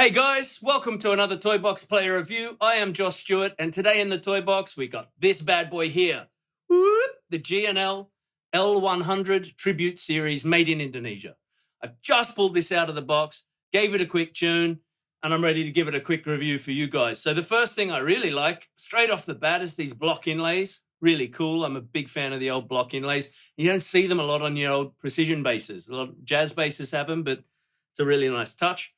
Hey guys, welcome to another Toy Box Player Review. I am Josh Stewart, and today in the Toy Box we got this bad boy here. Whoop, the G&L L100 Tribute Series made in Indonesia. I've just pulled this out of the box, gave it a quick tune, and I'm ready to give it a quick review for you guys. So the first thing I really like, straight off the bat, is these block inlays. Really cool. I'm a big fan of the old block inlays. You don't see them a lot on your old precision bases. A lot of jazz bases have them, but it's a really nice touch.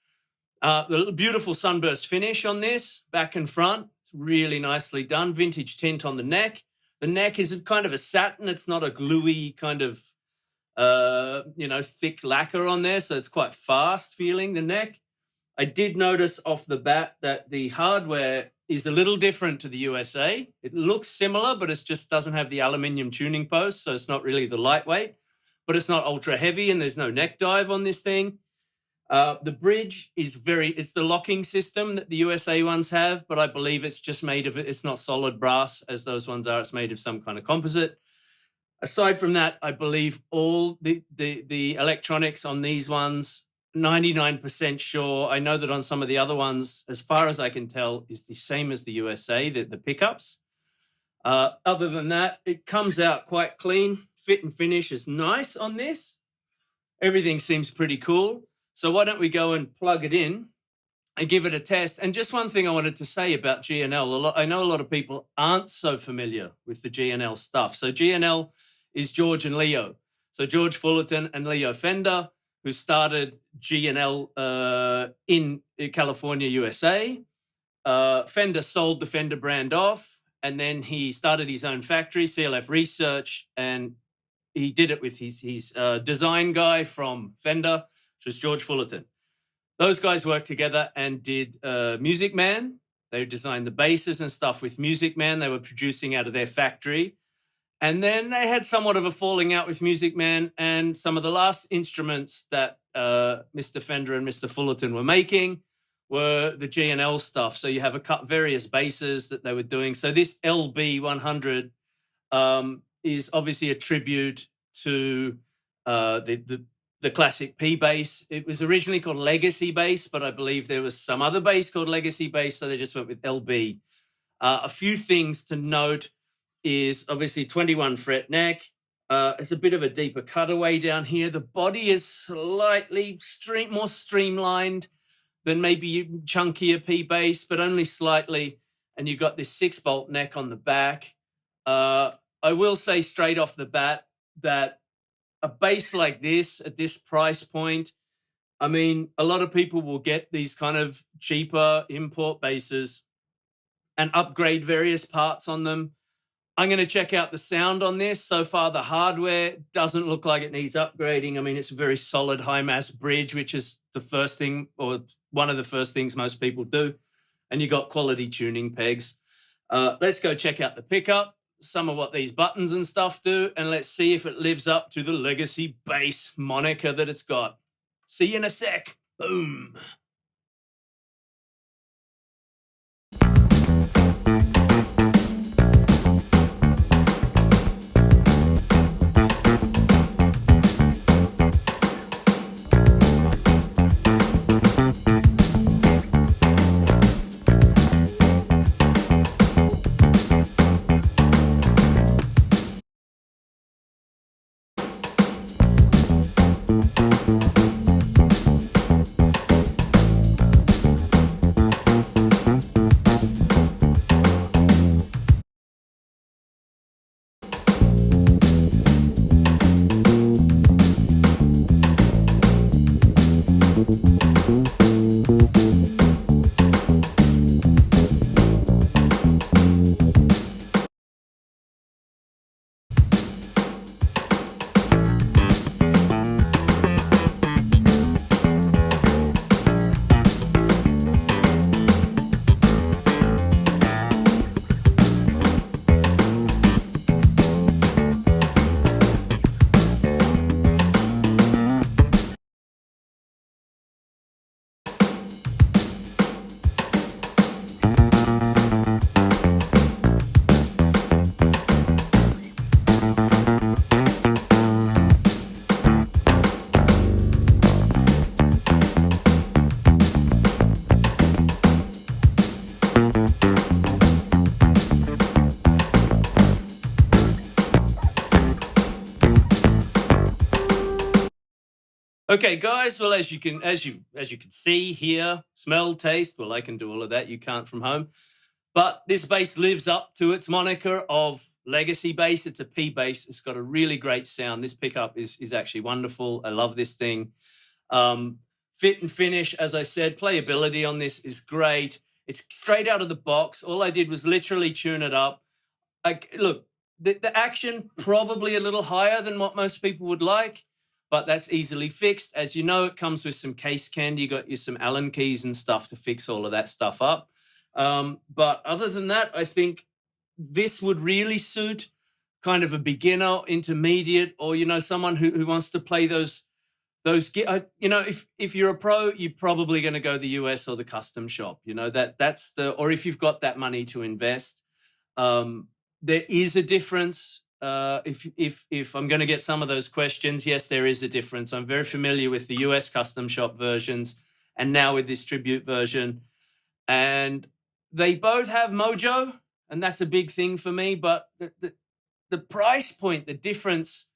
The beautiful sunburst finish on this, back and front. It's really nicely done. Vintage tint on the neck. The neck is kind of a satin. It's not a gluey kind of, thick lacquer on there. So it's quite fast feeling, the neck. I did notice off the bat that the hardware is a little different to the USA. It looks similar, but it just doesn't have the aluminium tuning post. So it's not really the lightweight, but it's not ultra heavy, and there's no neck dive on this thing. The bridge is it's the locking system that the USA ones have, but I believe it's just made of, it's not solid brass as those ones are. It's made of some kind of composite. Aside from that, I believe all the electronics on these ones, 99% sure. I know that on some of the other ones, as far as I can tell, is the same as the USA, the pickups. Other than that, it comes out quite clean. Fit and finish is nice on this. Everything seems pretty cool. So why don't we go and plug it in and give it a test? And just one thing I wanted to say about G&L. I know a lot of people aren't so familiar with the G&L stuff. So G&L is George and Leo. So George Fullerton and Leo Fender, who started G&L in California, USA. Fender sold the Fender brand off, and then he started his own factory, CLF Research, and he did it with his design guy from Fender, which was George Fullerton. Those guys worked together and did Music Man. They designed the basses and stuff with Music Man. They were producing out of their factory. And then they had somewhat of a falling out with Music Man, and some of the last instruments that Mr. Fender and Mr. Fullerton were making were the G&L stuff. So you have various basses that they were doing. So this LB100 is obviously a tribute to the classic P bass. It was originally called Legacy bass, but I believe there was some other bass called Legacy bass, so they just went with LB. A few things to note is obviously 21 fret neck. It's a bit of a deeper cutaway down here. The body is slightly more streamlined than maybe chunkier P bass, but only slightly. And you've got this 6-bolt neck on the back. I will say straight off the bat that a bass like this at this price point, I mean, a lot of people will get these kind of cheaper import basses and upgrade various parts on them. I'm going to check out the sound on this. So far, the hardware doesn't look like it needs upgrading. I mean, it's a very solid high-mass bridge, which is the first thing, or one of the first things most people do. And you got quality tuning pegs. Let's go check out the pickup, some of what these buttons and stuff do, and let's see if it lives up to the Legacy bass moniker that it's got. See you in a sec. Boom. Okay, guys. Well, as you can see, hear, smell, taste. Well, I can do all of that. You can't from home. But this bass lives up to its moniker of legacy bass. It's a P bass. It's got a really great sound. This pickup is actually wonderful. I love this thing. Fit and finish, as I said, playability on this is great. It's straight out of the box. All I did was literally tune it up. Look, the action probably a little higher than what most people would like, but that's easily fixed. As you know, it comes with some case candy. You got some Allen keys and stuff to fix all of that stuff up. But other than that, I think this would really suit kind of a beginner, intermediate, or, someone who wants to play those, if you're a pro, you're probably going to go the US or the custom shop, or if you've got that money to invest. There is a difference. If I'm going to get some of those questions, yes, there is a difference. I'm very familiar with the US custom shop versions and now with this tribute version. And they both have mojo, and that's a big thing for me. But the price point, the difference,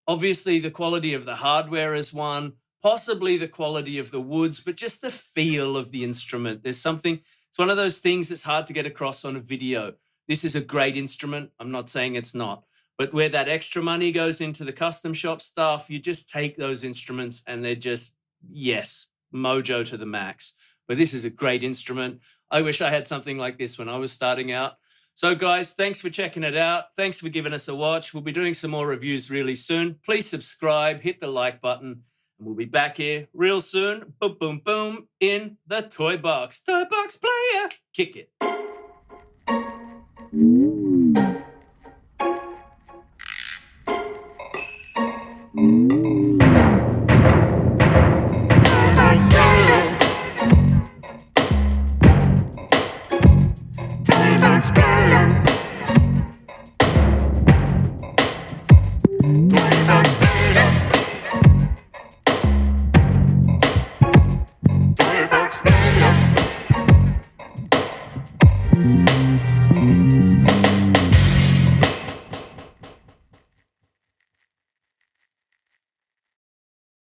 obviously the quality of the hardware is one, possibly the quality of the woods, but just the feel of the instrument. It's one of those things that's hard to get across on a video. This is a great instrument. I'm not saying it's not. But where that extra money goes into the custom shop stuff, you just take those instruments and they're just, yes, mojo to the max. But this is a great instrument. I wish I had something like this when I was starting out. So, guys, thanks for checking it out. Thanks for giving us a watch. We'll be doing some more reviews really soon. Please subscribe, hit the like button, and we'll be back here real soon. Boom, boom, boom, in the toy box. Toy box player. Kick it.